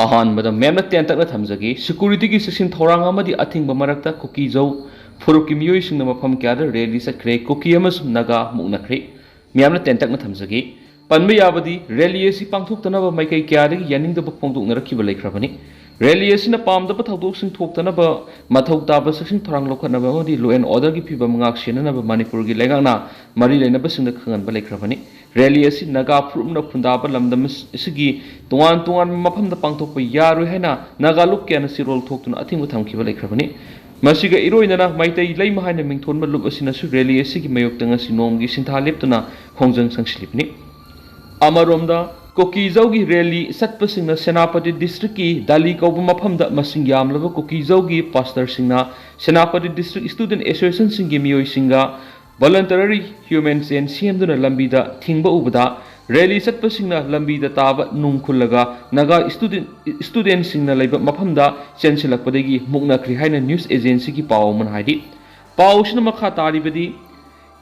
अहानबदा मैमना तेंतकना थमजगी security की section थौरांग अमदी a thing मरक्ता cookie जौ फुरुक की मियोइसिंग मफम क्यादा रैली सख्रे कुकी अमसुम नगा मुकनख्रे मैमना तेंतकना थमजगी पनबे याबदी रैली असि पांथोक्तनब माइकई क्यादगी यानिंगदब फोंदोकनरखिब लेख्रबनी रैली असिना पामदब थौदोकसिंग थोक्तनब मथौ ताब सेक्शन थौरांग लौखनब अमदी लो एंड ऑर्डर की फिबम ngak सेननब मणिपुर की लेगांगना मरी लेनबसिंग खंगनब लेख्रबनी रैली असि नगा फुरुमना खुंदाब लमदम इसगी तोंगान तोंगान मफमदा पांथोकप यारोय हैना Naga look क्याना सिरोल थोक्तुना a thing थमखिब लेख्रबनी मसिगा इरोइनना माइतै lemma हाइना मिंथोनब loop असिनासु rally असि की मयोक्तंग असि नोमगी सिंथा लेप्तुना खोंजंग संगस्लिपनी अमरोमदा कुकीजौ की रैली सत्पसिंगना सेनापति डिस्ट्रिक्ट की दाली कौब मफमदा मसिंग यामलब कुकीजौ की पास्टर सिंगना सेनापति डिस्ट्रिक्ट स्टूडेंट एसोसिएशन सिंगी मियोइसिंगा वॉलंटरी ह्यूमन चेन सेमदुना लंबीदा थिंगब उबदा रैली सत्पसिंगना लंबीदा ताब नुंग खुल्लगा नगा स्टूडेंट सिंगना लैब मफमदा चेंसिलकपदगी मुकनख्रे हाइना न्यूज एजेंसी की पाव मन हाइदि पावसिना मखा तारिबदी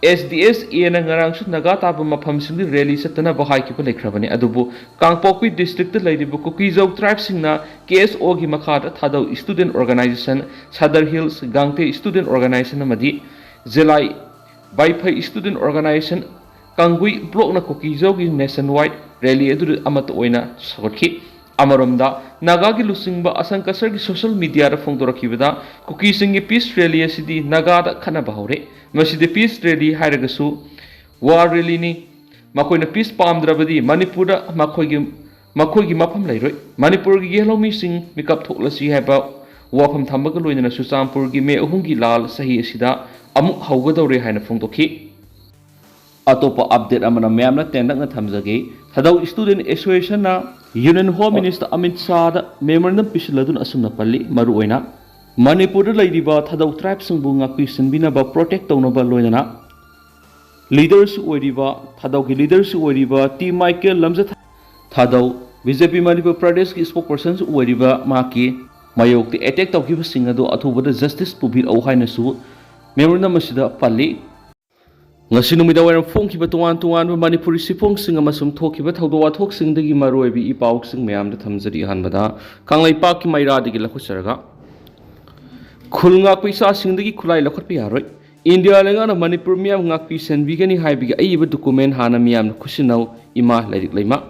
SDS एना ngarangsu naga taba mafam singdi rally satana bahai ki lekrabani adubu kangpokpi district ta leiribu kukizau tribe singna KSO gi makhata thadau student organization Sadar Hills Gangte student organization amadi Zelai Baiphai student organization Kangui block na kukizau gi nationwide rally adu amat oina sagotki अमरोमदा Naga की लुसिंगबा असंकसर की social media रा फोंदोरखिबदा कुकी सिंगी peace rally असिदी नागादा खनबा हौरे मसिदे पीस रैली हाइरगसु वार रैलीनी मखोइना पीस पामद्रबदी मणिपुर मखोइगी मफम लैरोय मणिपुर की गेलोमी सिंग मिकअप थोक्लसी हैबा वाफम थंबगा लोइना सुचामपुर की मे अहुंगी लाल सही असिदा अमुक हौगदौरे हाइना फोंदोखि अतोप अपडेट अमना मैमना तेंदकना थमजगे थदौ स्टूडेंट एसोसिएशन ना union home minister Amit Shah memorandum पिसलदुन असुमना पल्ली मरुओइना मणिपुर लैरिबा थदौ ट्राइब सिंगबु ngakpi sinbinaba protect तौनबा लोइना लीडर्स ओइरिबा थदौ की लीडर्स ओइरिबा T Michael Lamja Thadou BJP Manipur Pradesh की स्पोकपर्सन ओइरिबा माकी मायोक्ति अटैक तौखिबा सिंगदो अथुबदा जस्टिस पुबिर औ हाइनसु मेमोरेंडम असिदा पल्ली ngasi numida waram phongkiba tuan tuan manipuri sipong singa masum thokiba thawdo wathok singdagi maroibi ipaw sing mayam da thamjari hanbada kanglai pa ki maira digi lakhusaraga khulnga paisa singdagi khulai lakhotpi yaroi india lenga na manipur miyam ngakpi senbigani haibi aiba document hana miyam khusinau ima lairik laima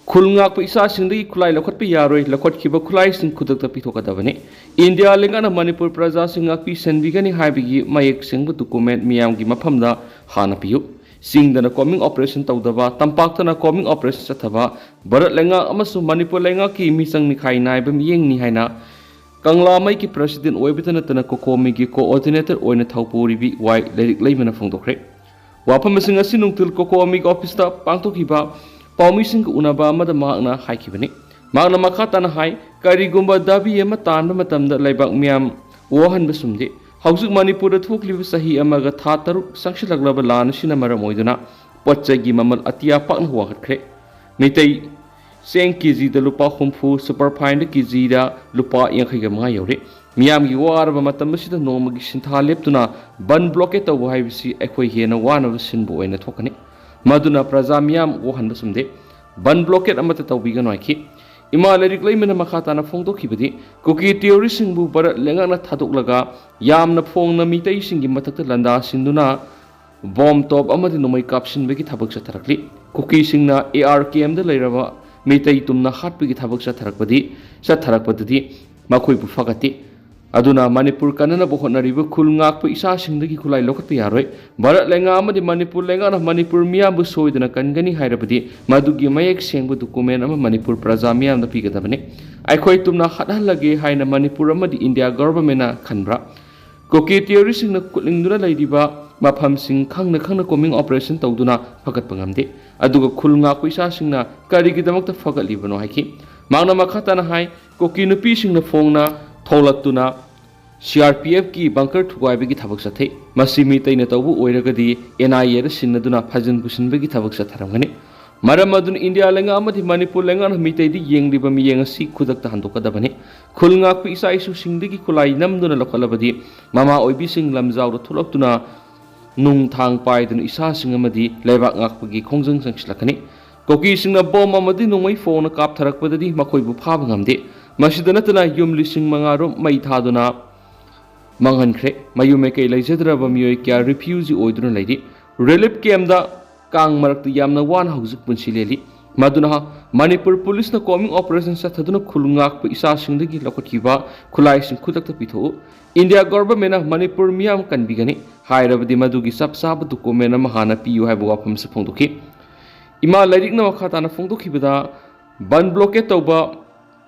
khulnga paisa singdagi khulai lakhotpi yaroi lakhotkiba khulai sing khudakta pitokadabani India लेंगाना मणिपुर प्रजा सिंगापी सेंबिगनी हाइबिगी मायक सिंगबु document मियामगी मफमदा हाना पियु सिंगदना कॉमिंग ऑपरेशन तौदबा तंपाक्तना कॉमिंग ऑपरेशन चथबा भारत लेंगा अमसु मणिपुर लेंगा की मिसंग निखाई नाइब मियंगनी हाइना कंगला मई की प्रेसिडेंट ओइबतना तना कोकोमीगी कोऑर्डिनेटर ओइना थौपुरिबी वाई लेरिक लेमना फोंदोखरे वाफम सिंग असि नुंगतुल कोकोमीग ऑफिसता पांगतोखिबा पाउमी सिंग उनाबा अमदा मागना हाइखिबनी मागना मखाताना हाई करिगुंबा दाबी एमा तानबा मतमदा लाइबाक मियाम वहनबा सुमदे हौजुक मणिपुर थोकलिबा सही अमगा था तरुक संगसिलगलबा लान सिना मरम ओइदुना पोच्चगी ममल अतिया पाकन वाखत्रे मितै सेंग केजी दा लुपा हुमफु सुपर फाइन केजी दा लुपा 85 यौरे मियामगी वारबा मतमसिदा नोमगी सिंथा लेप्तुना बन ब्लॉकेट तौबा हाइबिसि अखोइ हेना वानबा सिनबो ओइना थोकनी मदुना प्रजा मियाम वहनबा सुमदे बन ब्लॉकेट अमता तौबिगनो आखि इमा लैरिक लैमना मखाताना फोंदोखिबदी कुकी थियोरी सिंगबु भारत लेंगाना थादोकलगा यामना फोंगना मितै सिंगी मथक्ता लंदा सिंदुना बॉम टॉप अमदि नोमै कापसिनबगी थबक चथरकली कुकी सिंगना ARKM दा लैरबा मितै तुमना हाटबगी थबक चथरकपदि मखोइबु फगति अदुना मणिपुर कनना बहोनरिबु खुलंगाकपु इसा सिंगदगी खुलाई लोकत्पि यारोय भारत लेंगा अमदि मणिपुर लेंगाना मणिपुर मियाबु सोइदना कनगनी हाइरबदि मदुगी मयेक सेंगबु डॉक्यूमेंट अमा मणिपुर प्रजा मियामदा पिगदबने आइखोइ तुमना हटहलगे हाइना मणिपुर अमदि इंडिया गवर्नमेंटना खनब्रा कोके थियोरी सिंगना कुलिंगदुना लैदिबा मफम सिंग खंगना खंगना कोमिंग ऑपरेशन तौदुना फगतपा ngamde aduga khulngaकपु इसा सिंगना करिगिदमक्ता फगतलिबनो हाइखि मागना मखाताना हाइ कोकी नुपि सिंगना फोंगना थौलक्तुना CRPF की बंकर थुगाइबगी थबक चथे मसी मितैना तौबु ओइरगदी NIA दा सिन्नदुना फजन बुसिनबगी थबक चथरमगनि मरम अदुन इंडिया लेंगा अमदि मणिपुर लेंगा मितैदि येंगलिबा मियेंग असि खुदक्ता हंदोकदबनि खुलंगाकपि इसाइसु सिंगदगी खुलाई नमदुना लखलबदी ममा ओइबि सिंग लमजाउदा थुलक्तुना नुंग थांग पाइदुना इसा सिंग अमदि लेबाक ngakपगी खोंजंग संगसिलकनि Kuki-singna bom amadi nongmai phone kaptharakpadadi makoibu phaba ngamde masida natana yum lising mangarum mai thaduna manghankre mayume kei laijadraba miyoi kya refugee oiduna laidi relief camp da kang marakta yamna wan haujuk punsileli maduna Manipur police na combing operation sa thaduna khulungak pa isa singdagi lokathiba khulai sing khutakta pitho India government na Manipur miyam kanbigani hairabadi madugi sapsab document na mahana piyu haibu wafam sa phongdokhi ima lairik na makha tana phongdokhibada ban blockade tawba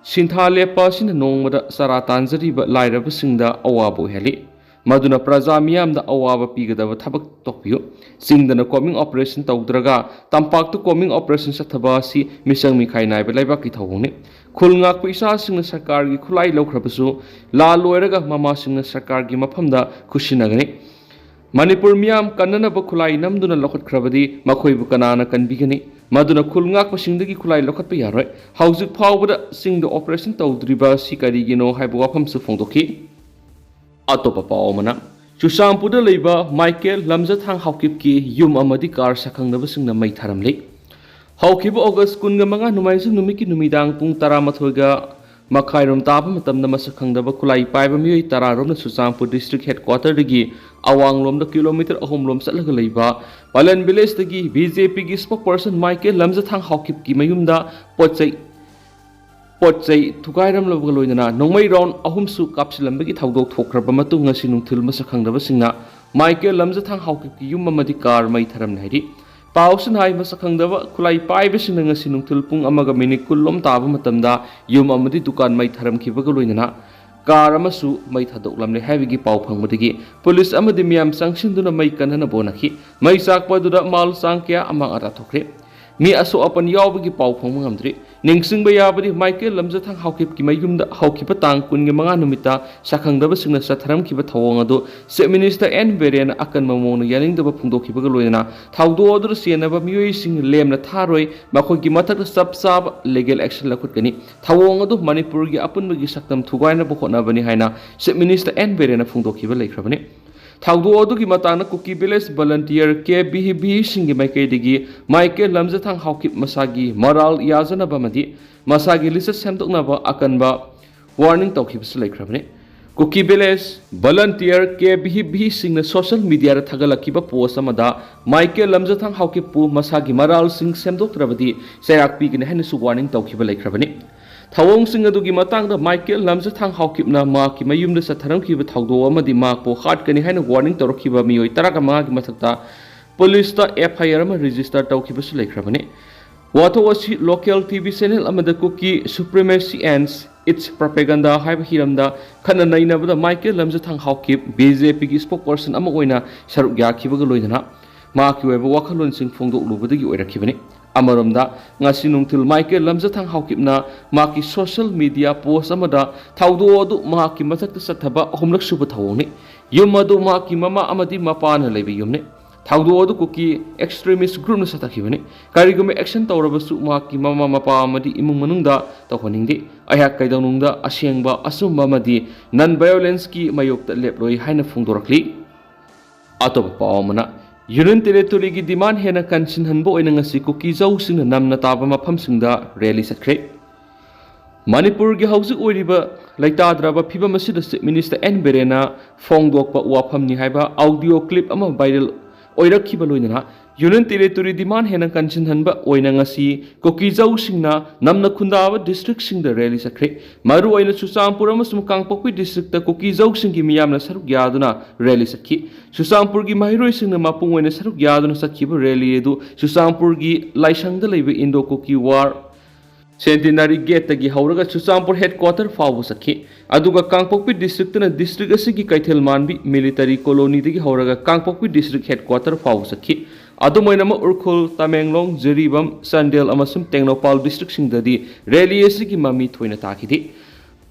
sintha lepa sin nongmada sara tanjariba lairaba singda awabo heli maduna praja miyam da awaba pigadaba thabak tokpiyo singdana combing operation tawdraga tampak to combing operation sa thaba si misang mikhai naiba laiba ki thawone khulngak pa isa singna sarkar gi khulai lokhrabasu la loiraga mama singna sarkar gi mafamda khushinagani Manipur miyam kanana ba khulai namduna lokhat khrabadi makhoi bu kanana kanbigani maduna khulngak pa singdagi khulai lokhat pa yaroi haujuk phawbada singda operation tawdriba si karigino haibu wafam su phongdokhi atopa paomana Chusampuda leiba Michael lamjathang haukip ki yum amadi kar sakhangnaba singna mai tharamle haukiba August 15 numaisung numiki numidang pung 12 ga Makhairom taba matamna masakhangdaba khulai paiba miyoi 10 romna Chusampur district headquarter dagi awanglom da kilometer ahomlom satlaga leiba Palan village dagi BJP gi spokesperson Michael lamjathang haukip ki mayumda potsai thukairam lobga loinana nongmai round ahumsu kapsilambagi thawdok thokraba matung ngasi nungthil masakhangdaba singna Michael lamjathang haukip ki yum amadi kar mai tharam naidi Pausan hai masakhangdaba khulai paiba singna ngasi nungthil pung amaga minute kullom taba matamda yum amadi dukan mai tharam khibaga loinana car amasu mai thadoklamle haibigi pau phangmadagi police amadi miyam sangsinduna mai kanhana bonakhi mai sakpa duda mal sangkya amang ata thokre mi aso apan yawbagi pau phangmangamdri ningsingba yabadi Michael lamjathang haukip ki mayumda haukipa tang 15 numita sakhangdaba singna satharam kiba thawong ado se minister N Beren akan mamonu yaningdaba phungdokhibaga loina thawdo odur senaba miyoi sing lemna tharoi makhogi mathak sapsab legal action lakhutgani thawong ado Manipur gi apunbagi saktam thugaina bokhona bani haina se minister N Beren phungdokhiba leikhrabani Thawdo odugi matana Kuki village volunteer KBB singi maikaidigi Michael lamjathang haukip masagi moral yazana bamadi masagi lisa semdoknaba akanba warning tawkhibs laikhrabne Kuki village volunteer KBB singna social media ra thagalakiba post amada Michael lamjathang haukip pu masagi moral sing semdoktrabadi serak pigine hainasu warning tawkhiba laikhrabne Thawong sing adugi matangda Michael lamjathang haukipna ma ki mayumda satharam khiba thawdo amadi ma po khat kani haina warning tawrkhiba miyoi 15 gi mathakta police ta FIR ma register tawkhiba su laikhrabani wato wasi local TV channel amada Kuki supremacy ends its propaganda haiba hiramda khana nainabada Michael lamjathang haukip BJP gi spokesperson ama oina saruk yakhibaga loidana ma ki weba wakhalon sing phongdok lubadagi oirakhibani Amaromda ngasi nungtil Michael lamjathang haukipna maki social media post amada thawdo odu maki mathakta sathaba ahumlak suba thawoni yum adu maki mama amadi mapana leibi yumne thawdo odu Kuki extremist group na satakhibani karigume action tawrabasu maki mama mapa amadi imung manungda tawhaningdi ayak kaidawnungda asengba asumba amadi non violence ki mayokta leploi haina phungdorakli atop pawmana Union Territory ki demand hena kansin hanbo oina ngasi Kuki jau sing namna taba mafam singda rally sakhre Manipur gi haujuk oiriba laitadraba phiba masida minister N Berena phongdokpa wafam ni haiba audio clip ama viral oirakhiba loinana Union Territory demand hena kansin hanba oina ngasi Kuki jau singna namna khundaba district singda rally sakhre maru oina Chusampur amasum Kangpokpi district ta Kuki jau singi miyamna saruk yaduna rally sakhi Chusampur gi mahiroi singna mapung oina saruk yaduna sakhiba rally edu Chusampur gi laisangda leiba Indo Kuki war Centenary Gate tagi hauraga Chusampur headquarter fawbu sakhi aduga Kangpokpi district na district asigi Kaithel Manbi military colony tagi hauraga Kangpokpi district headquarter fawbu sakhi adumoinama Urkhul Tamenglong Jiribam Sandel amasum Tengnopal district singdadi rally asigi mami thoina takhidi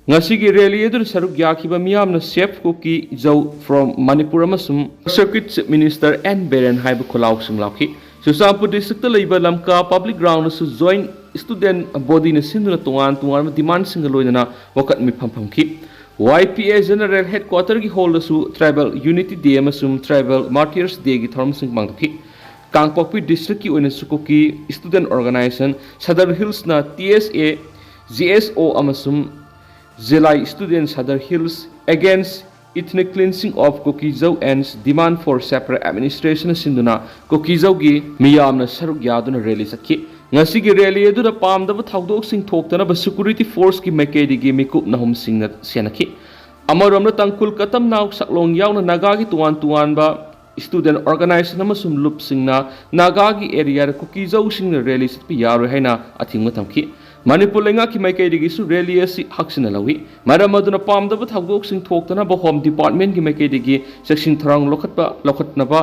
Ngasigi rally edu saruk yakhiba miyamna chef Kuki jau from Manipur amasum circuit minister N Beren haiba kholaw singlakhi Chusampur district leiba lamka public ground su join student body na sinduna tungan demand singa loinana wakat mi phamphamki YPA general headquarter gi hall su tribal unity day amasum tribal martyrs day gi thorm sing mangki Kangpokpi district ki oina sukuki student organization Sadar Hills na TSA GSO amasum Zilai student Sadar Hills against ethnic cleansing of Kukizau and demand for separate administration sinduna Kukizau gi miyamna saruk yaduna rally sakhi ngasi gi rally aduna pamdaba thaudok sing thoktana ba security force ki maikedi gi mikup nahum sing na senakhi amaramna tangkul katam naw saklong yauna naga gi tuan ba student organization amasum lup singna naga gi area Kukizau sing na rally satpi yaro haina athingma thamki Manipur lenga ki maikedi gi su rally asi haksina lawi maram aduna pamdaba thagdok sing thoktana ba home department ki maikedi gi section tharang lokhatna ba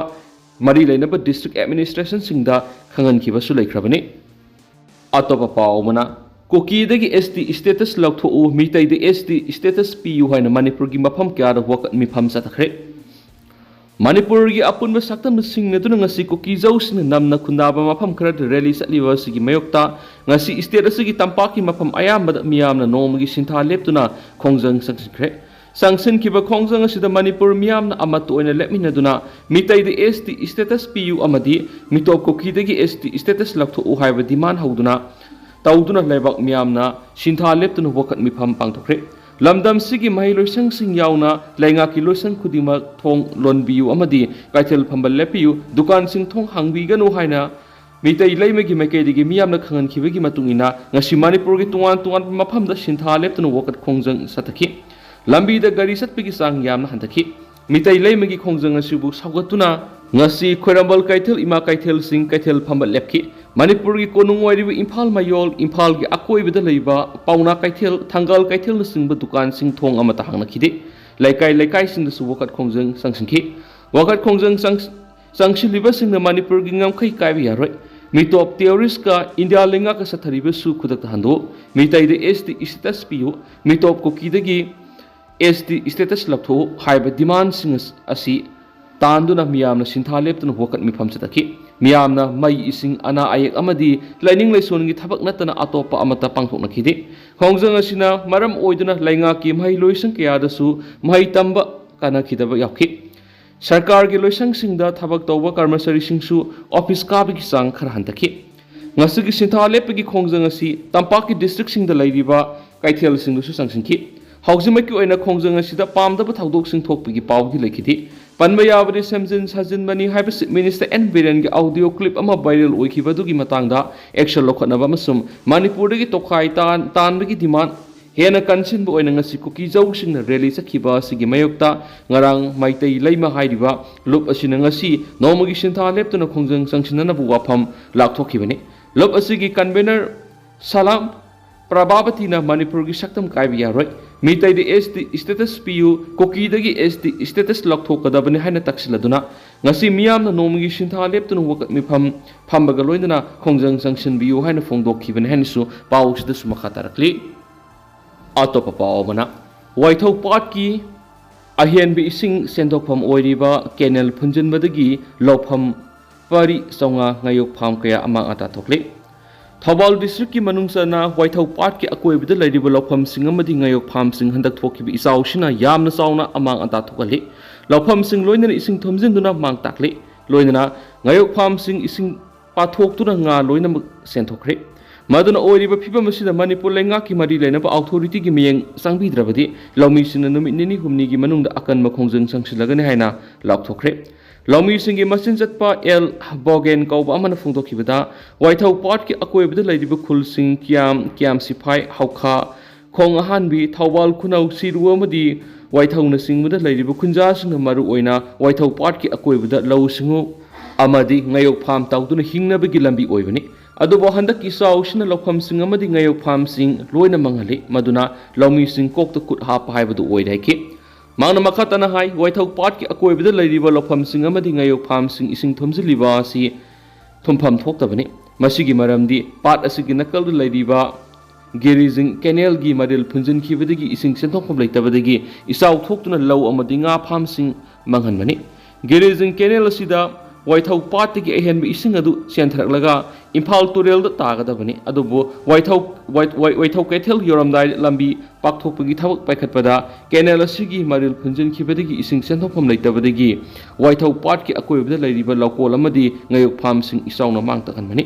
mari leina ba district administration singda khangan ki ba su laikhrabani atopa paumana Kuki dagi ST status laktho u mitai de ST status PU haina Manipur gi mafam kya da wakat mi pham satakre Manipur gi apun ba saktam sing na duna ngasi Kukizau sin namna khundaba mafam khara rally satliwa sigi mayokta ngasi status gi tampaki mafam ayamba miyamna nomgi sintha leptuna khongjang saksikre sangsin kiba khongjang asida Manipur miyamna amat oina lepmina duna mitai de ST status PU amadi mitop Kuki dagi ST status laktho u haiba demand hauduna tauduna lebak miyamna sintha leptuna wakat mi pham pangthokre Lamdam sigi mahi loisang sing yauna lainga ki loisang khudima thong lon biu amadi kaithel phambal lepiu dukan sing thong hangbi ganu haina mitai laimagi maikedi gi miyamna khangan khibagi matungina ngasi Manipur gi tuan mafam da sintha leptuna wakat khongjang satakhi lambi da gari satpigi sang yamna hantakhi mitai laimagi khongjang asibu sagatuna ngasi khoirambal kaithel ima kaithel sing kaithel phambal lepki Manipur gi konung waribu Imphal Mayol Imphal gi akoi bida leiba pauna kaithel thangal kaithel na singba dukan sing thong amata hangna khide laikai sing da su wakat khongjang sangsingki wakat khongjang sangshiliba sing na Manipur gi ngamkhai kaibi yaroi mitop terrorist ka India lenga ka sathariba su khudak hando mitai de ST status piu mitop Kuki dagi ST status laptho haiba demand sing asi Tanduna miyamna sintha leptuna wakat mi pham satakhi miyamna mai ising ana ayek amadi laining laison gi thabak natana atopa amata pangthokna khide khongjang asina maram oiduna lainga ki mai loisang kya da su mai tamba kana khidaba yakhi sarkar gi loisang singda thabak tawba karmasari singsu office ka bi sang khar hantakhi ngasi gi sintha lep gi khongjang asi tampak ki district singda lairiba kaithel singdu su sangsingki haujima ki oina khongjang asida pamdaba thagdok sing thokpi gi paw gi lekhidi Panba yabadi semjin sajin bani haiba Minister N Biren gi audio clip ama viral oikhiba dugi matangda action lokhatnaba masum Manipur gi tokhai tan gi demand hena kansin bu oina ngasi Kukizau sing na rally sakhiba sigi mayokta ngarang maitai leima hairiba lup asina ngasi nomogi sintha leptuna khongjang sangsinana bu wafam lakthokibani lup asigi convener Salam Prabhavati na Manipur gi saktam kaibi yaroi mitai de ST status PU Kuki dagi ST status lakthokadabani haina taksiladuna ngasi miyamna nomgi sintha leptuna wakat mi phambaga loinana khongjang sangsin biu haina phongdokhibani hanisu pawsida su makhatarakli atopa pawmana waithau part ki ahian bi ising sendokpham oiriba canal phunjinbadagi lopham pari songa ngayok pham kaya amang ata thokli Thawal district ki manungsana Waithau part ki akoibida lairiba lopham sing amadi ngayok pham sing handak thokibi isau sina yamna sauna amang anta thokali lopham sing loinana ising thomjinduna mang takli loinana ngayok pham sing ising pathoktura nga loina senthokre maduna oiriba phibam asida Manipur lenga ki mari lena ba authority ki miyeng sangbidrabadi lawmi sina numit nini humni gi manungda akan makhongjang sangsilagani haina lakthokre Lawmi singi masin zatpa L Bogen kauba amana phongdokhibada Waithau part ki akoibada lairiba khul sing kiam sipai haukha khong ahanbi Thawal khunau siru amadi Waithau na singbada lairiba khunja sing maru oina Waithau part ki akoibada law singu amadi ngayok pham tawduna hingnabagi lambi oibani adubo handak ki saw sina lokham sing amadi ngayok pham sing loina manghali maduna lawmi sing kokta kut ha pa haibadu oidai Mangna makhatana hai Waithau part ki akoibada lairiba lopham sing amadi ngayok pham sing ising thomjiliba si thumpham thoktabani masigi maramdi part asigi nakal lairiba gerizing canal gi madel phunjin khibadagi ising senthokpham leitabadagi isaw thoktuna law amadi nga pham sing manghanmani gerizing canal asida वाइथौ पाटगी अहेनब इसिंग अदु चेंथरलगा इम्फाल तुरेल तागदबनी अदुबु वाइथौ कैथेल योरमदाय लंबी पाकथोपगी थबक पाइखतपदा kennel असिगी मरिल फुंजिनखिबदगी इसिंग सेंथोफम लेतबदगी वाइथौ पाटकी अकोइबदा लैरिबा लौकोल अमदी ngayuk फार्मसिंग इसाउना मांगतखनबनी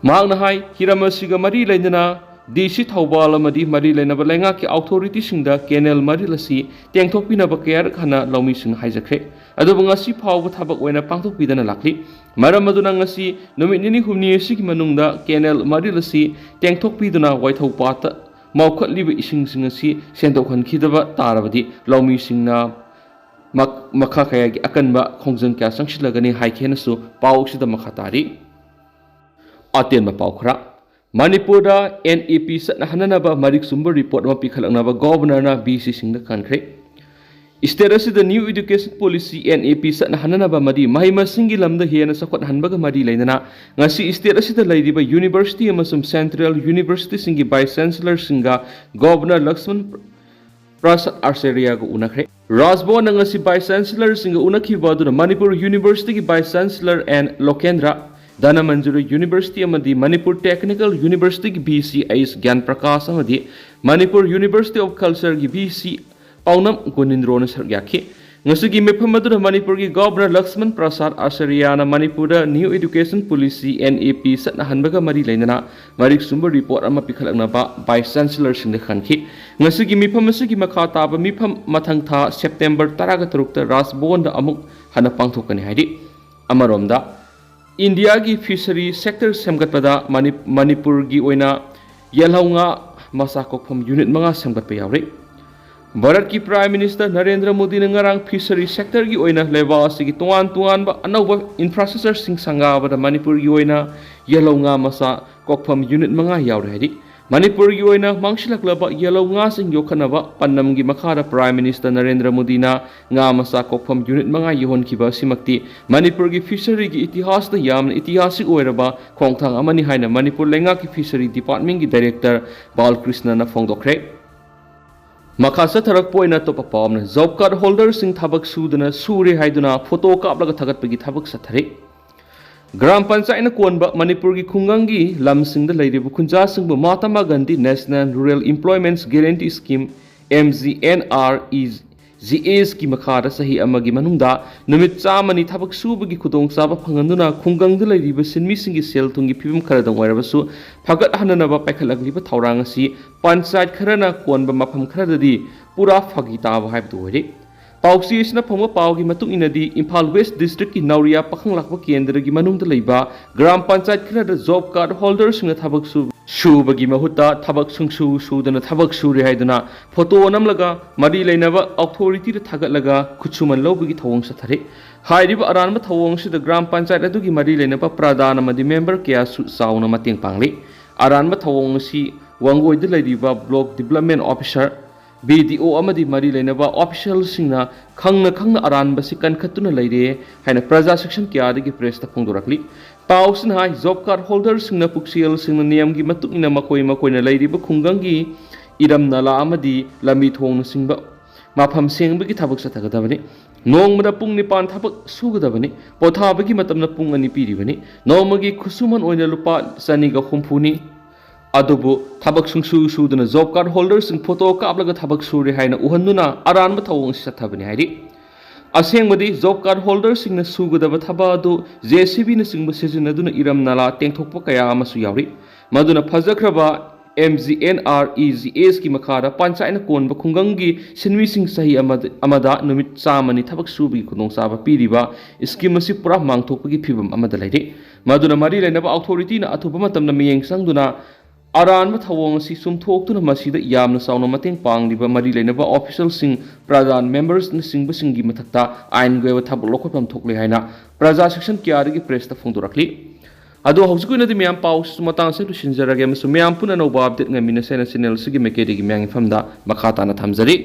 मांगना हाय हिरमसिगा मरी लेना DC Thoubal अमदी मरी लेनबा लेंगाकी authority सिंगदा kennel मरी लसी टेंगथोकपिनबा care खाना लौमी सिंग हाइजखरे अदुबु ngasi फावब थबक ओइना पांगथोकपिदना लाखली मरम अदुना ngasi नुमित निनि हुमनि सिगी मनुंगदा केनेल मरी लसी टेंगथोकपिदना वाइथौ पात मावखतलिबा इसिंग सिंग asi सेंदोखनखिदबा तारबदी लौमी सिंगना मखाखयागी अकनबा खोंजंग क्या संगसिलगनी हाइखेनसु पाउसिदा मखातारी अतेन पाउखरा मणिपुर NEP सत्नहननबा मरिक सुंबर रिपोर्ट मा पिखलंगनबा गवर्नरना BC सिंगदा खनख्रे स्टेट असिदा न्यू एजुकेशन पॉलिसी NEP सत्नहननबा मदी महिमसिंगी लमदा हेना सखोतहनबगा मदी लेना ngasi स्टेट असिदा लैरिबा यूनिवर्सिटी अमसुम सेंट्रल यूनिवर्सिटी सिंगी वाइस चांसलर सिंगा गवर्नर लक्ष्मण प्रसाद आचार्य को उनख्रे राजभवन ngasi वाइस चांसलर सिंगा उनखिबा मणिपुर यूनिवर्सिटी की vice chancellor and Lokendra Dhanamanjuri university अमदी Manipur technical university की BC एस ज्ञान प्रकाश अमदी मणिपुर यूनिवर्सिटी ऑफ कल्चर की BC पाउनम गुनिंद्रोन सरग्याखी ngasi मेफम मणिपुर की governor Lakshman Prasad Acharya Manipur new education policy NEP सत्नहनबगा मरी लेना मरिक सुंबर रिपोर्ट अमा पिखलंगनबा वाइस चांसलर सिंह खनखी ngasi मेफम असगी मखा ताबा मिफम मथंग था सेप्टेम्बर 13 राजभवन अमुक हना पांगथोकनी हाइदि अमरोमदा इंडिया की फिशरी सेक्टर सेमगतपदा मणिपुर की ओइना येलौंगा मसा कोकफम यूनिट मंगा सेमगतप यावरे भारत की प्राइम मिनिस्टर नरेंद्र मोदी ने ngarang फिशरी सेक्टर की ओइना लेवा असगी तोआन तोआन बा अनौबा इंफ्रास्ट्रक्चर सिंग संगाबदा मणिपुर की ओइना येलौंगा मसा कोकफम यूनिट मंगा यावरे हाइदि मणिपुर की ओइना मांगसिलकलबा येलौंगा सिंग योखनबा पन्नम की मखादा प्राइम मिनिस्टर नरेंद्र मोदी ना nga masa kokfam unit manga yohon kiba simakti Manipur की फिशरी की इतिहास द याम ऐतिहासिक ओइरबा खोंगथांग अमनि हाइना मणिपुर लेंगा की फिशरी डिपार्टमेंट की डायरेक्टर बालकृष्ण ना फोंगदोखरे मखा सथरक पोइना तो पापम जॉब कार्ड होल्डर सिंग थबक सुदना सुरे हाइदुना फोटो कापलगा थगतपगी थबक सथरे ग्राम पंचायत कोनबा मणिपुर की खुंगंगी लमसिंग द लैरिबु खुंजा सिंगबु Mahatma Gandhi national rural employment guarantee scheme MGNREGAs की मखादा सही अमगी मनुंगदा नुमित चामनी थबक सुबगी खुदोंग चाबा फंगंदुना खुंगंग द लैरिबु सिनमी सिंगी सेल थुंगी फिबम खरदंग वरबसु फगत हननबा पैखलगलिबु थौरांग असि पंचायत खरना कोनबा मफम खरददी पूरा फगी ताबा हाइबदु ओइरे पाउसी इसना फंगबा पाउगी मतुंग इनदी इम्फाल वेस्ट डिस्ट्रिक्ट की नौरिया पखंग लाखबा केंद्र की मनुंगदा लैबा ग्राम पंचायत खरदा जॉब कार्ड होल्डर सिंग थबक सुबगी महुता थबक सुंगसु सुदना थबक सुरे हाइदुना फोटो नमलगा मरी लेनबा अथॉरिटी थगतलगा खुचुमन लौबगी थवंग सथरे हाइरिबा अरानबा थवंग सिद ग्राम पंचायत अदुगी मरी लेनबा प्रधान अमदी मेंबर क्या साउना मतेंग पांगले अरानबा थवंग सि वांगोइद लैरिबा ब्लॉक डेवलपमेंट ऑफिसर BDO अमदी मरी लेनबा ऑफिशियल सिंगना खंगना अरानबा सि कनखतुना लैरे हाइना प्रजा सेक्शन क्या दगी प्रेस ता फोंदोरकली पाउसन हाई जॉब कार्ड होल्डर सिंगना पुक्सियल सिंगना नियम की मतुंगना मकोइना लैरिबा खुंगंगी इरम नाला अमदी लंबी थोंग सिंगबा माफम सेंगबगी थबक सथगदबनी नोंगमदा पुंग निपान थबक सुगदबनी पोथाबगी मतमना पुंग अनि पीरिबनी नोंमगी खुसुमन ओइना लुपा सनिगा हुमफुनी अदुबु थबक सुंगसु सुदना जॉब कार्ड होल्डर सिंग फोटो कापलगा थबक सुरे हाइना उहन्नुना अरानबा थवंग सथबनी हाइदि असेंगबदी जॉब कार्ड होल्डर सिंग न सुगदबा थबा अदु JCB न सिंग सिजनदुना इरम नाला टेंगथोकपा कया अमसु यावरि मदुना फजख्रबा MGNREGAs की मखादा पंचायत कोनबा खुंगंगी सिनवी सिंग सही अमदा नुमित चामनी थबक सुबगी खुदोंग चाबा पीरिबा स्कीम असि पुरा मांगथोकपगी फिबम अमदा लैरे मदुना मरी लेनबा अथॉरिटी न अथुबा मतमना मियेंग संगदुना अरानबा थवंग असि सुमथोकतुना मसिदा यामना साउना मतेंग पांगलिबा मरी लेनबा ऑफिशियल सिंग प्रधान मेंबर्स न सिंगबा सिंगी मथक्ता आइन गोयबा थबक लोखोपम थोकले हाइना प्रजा सेक्शन क्यादगी प्रेस ता फोंदोरकली अदो हौजिकुनदि म्याम पाउस मतांग से लुसिनजरगे मसु म्याम पुना नौबा अपडेट ngami na channel सिगी मेकेडी की म्यांग फमदा मखाताना थमजरी।